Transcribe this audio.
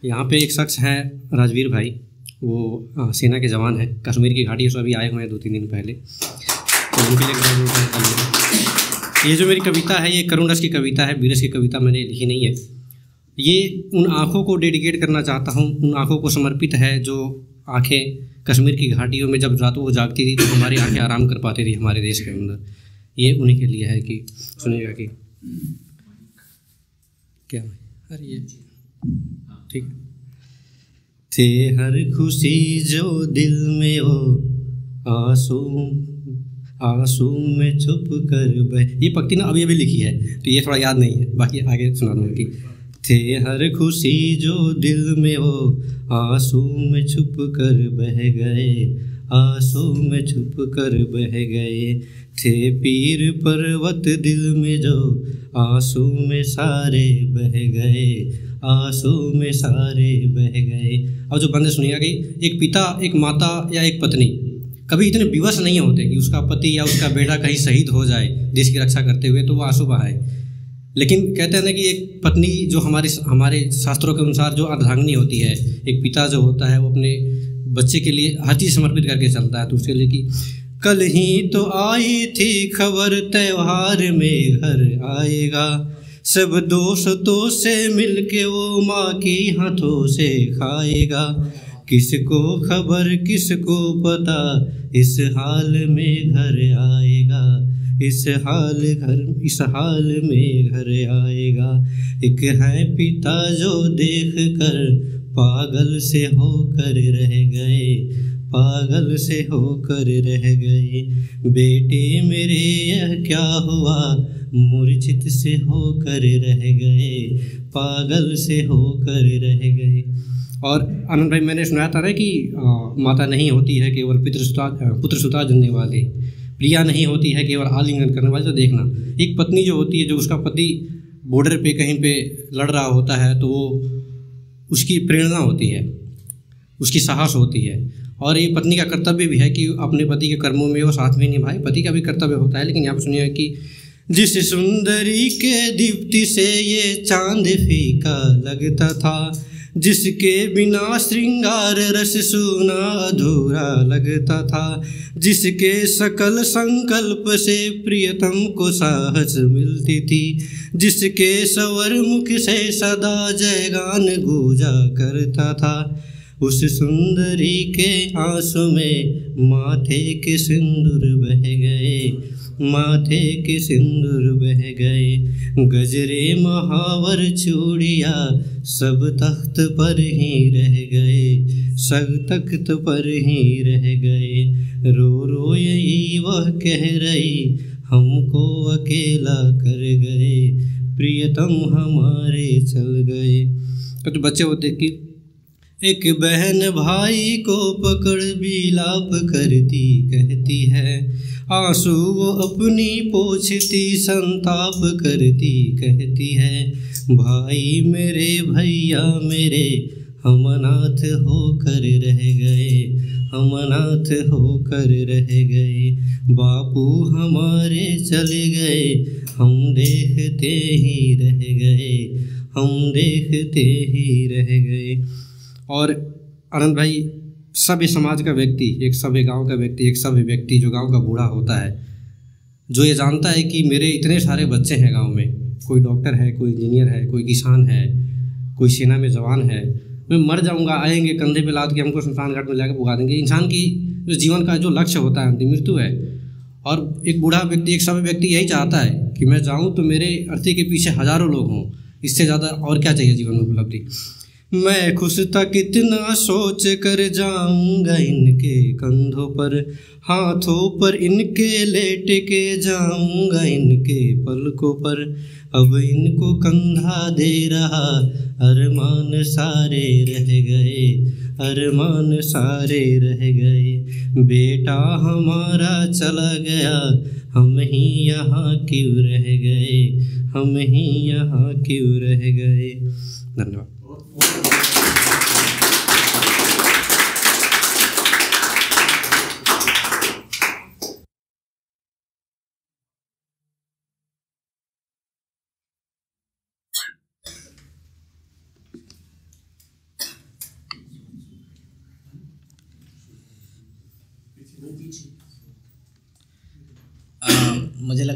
यहाँ पे एक शख्स है राजवीर भाई, वो सेना के जवान हैं, कश्मीर की घाटी से अभी आए हुए हैं 2-3 दिन पहले, तो उनके लिए ये जो मेरी कविता है ये करुण रस की कविता है, बीरस की कविता मैंने लिखी नहीं है। ये उन आँखों को डेडिकेट करना चाहता हूँ, उन आँखों को समर्पित है जो आँखें कश्मीर की घाटियों में जब रातों को जागती थी तो हमारी आँखें आराम कर पाती थी हमारे देश के अंदर। ये उन्हीं के लिए है कि सुनिएगा कि क्या अरे ये ठीक थे हर खुशी जो दिल में हो आंसू आंसू में छुप कर बह। ये पंक्ति ना अभी लिखी है तो ये थोड़ा याद नहीं है, बाकी आगे सुना दूँगा कि थे हर खुशी जो दिल में हो आंसू में छुप कर बह गए, आंसू में छुप कर बह गए, थे पीर पर्वत दिल में जो आंसू में सारे बह गए, आंसू में सारे बह गए। अब जो बंदे सुनिएगा कि एक पिता, एक माता या एक पत्नी कभी इतने विवश नहीं होते कि उसका पति या उसका बेटा कहीं शहीद हो जाए देश की रक्षा करते हुए तो वो आंसू बहाए। लेकिन कहते हैं ना कि एक पत्नी जो हमारे शास्त्रों के अनुसार जो अर्धांगिनी होती है, एक पिता जो होता है वो अपने बच्चे के लिए हर चीज़ समर्पित करके चलता है। तो उसके लिए कि कल ही तो आई थी खबर त्योहार में घर आएगा, सब दोस्तों से मिलके वो माँ की हाथों से खाएगा, किसको खबर किसको पता इस हाल में घर आएगा, इस हाल में घर आएगा। एक है पिता जो देख कर पागल से होकर रह गए, पागल से होकर रह गए, बेटे मेरे यह क्या हुआ मूर्छित से होकर रह गए, पागल से होकर रह गए। और आनंद भाई मैंने सुनाया था ना कि माता नहीं होती है केवल पुत्र सुता जनने वाले, प्रिया नहीं होती है केवल आलिंगन करने वाले। तो देखना एक पत्नी जो होती है, जो उसका पति बॉर्डर पे कहीं पे लड़ रहा होता है तो वो उसकी प्रेरणा होती है, उसकी साहस होती है। और ये पत्नी का कर्तव्य भी है कि अपने पति के कर्मों में वो साथ में निभाए, पति का भी कर्तव्य होता है। लेकिन यहाँ पर सुनिए कि जिस सुंदरी के दीप्ति से ये चांद फीका लगता था, जिसके बिना श्रृंगार रस सूना अधूरा लगता था, जिसके सकल संकल्प से प्रियतम को साहस मिलती थी, जिसके स्वर मुख से सदा जयगान गूंजा करता था, उस सुंदरी के आंसू में माथे के सिंदूर बह गए, माथे के सिंदूर बह गए, गजरे महावर चूड़िया सब तख्त पर ही रह गए, सब तख्त पर ही रह गए, रो रो यही वह कह रही हमको अकेला कर गए, प्रियतम हमारे चल गए। तो बच्चे होते कि एक बहन भाई को पकड़ विलाप करती कहती है, आंसू वो अपनी पोंछती संताप करती कहती है, भाई मेरे भैया मेरे हम अनाथ होकर रह गए, हम अनाथ होकर रह गए, बापू हमारे चले गए, हम देखते ही रह गए, हम देखते ही रह गए। और आनंद भाई सभ्य समाज का व्यक्ति, एक सभ्य गांव का व्यक्ति, एक सभ्य व्यक्ति जो गांव का बूढ़ा होता है, जो ये जानता है कि मेरे इतने सारे बच्चे हैं गांव में, कोई डॉक्टर है, कोई इंजीनियर है, कोई किसान है, कोई सेना में जवान है, मैं मर जाऊंगा आएंगे कंधे पे लाद के हमको शमशान घाट में लाकर पुगा देंगे। इंसान की जीवन का जो लक्ष्य होता है अंतिम मृत्यु है। और एक बूढ़ा व्यक्ति, एक सभ्य व्यक्ति यही चाहता है कि मैं जाऊँ तो मेरे अर्थी के पीछे हज़ारों लोग हों, इससे ज़्यादा और क्या चाहिए जीवन में उपलब्धि। मैं खुश था कितना सोच कर जाऊंगा इनके कंधों पर, हाथों पर इनके लेट के जाऊंगा इनके पलकों पर, अब इनको कंधा दे रहा अरमान सारे रह गए, अरमान सारे रह गए, बेटा हमारा चला गया हम ही यहाँ क्यों रह गए, हम ही यहाँ क्यों रह गए। धन्यवाद। मुझे लगता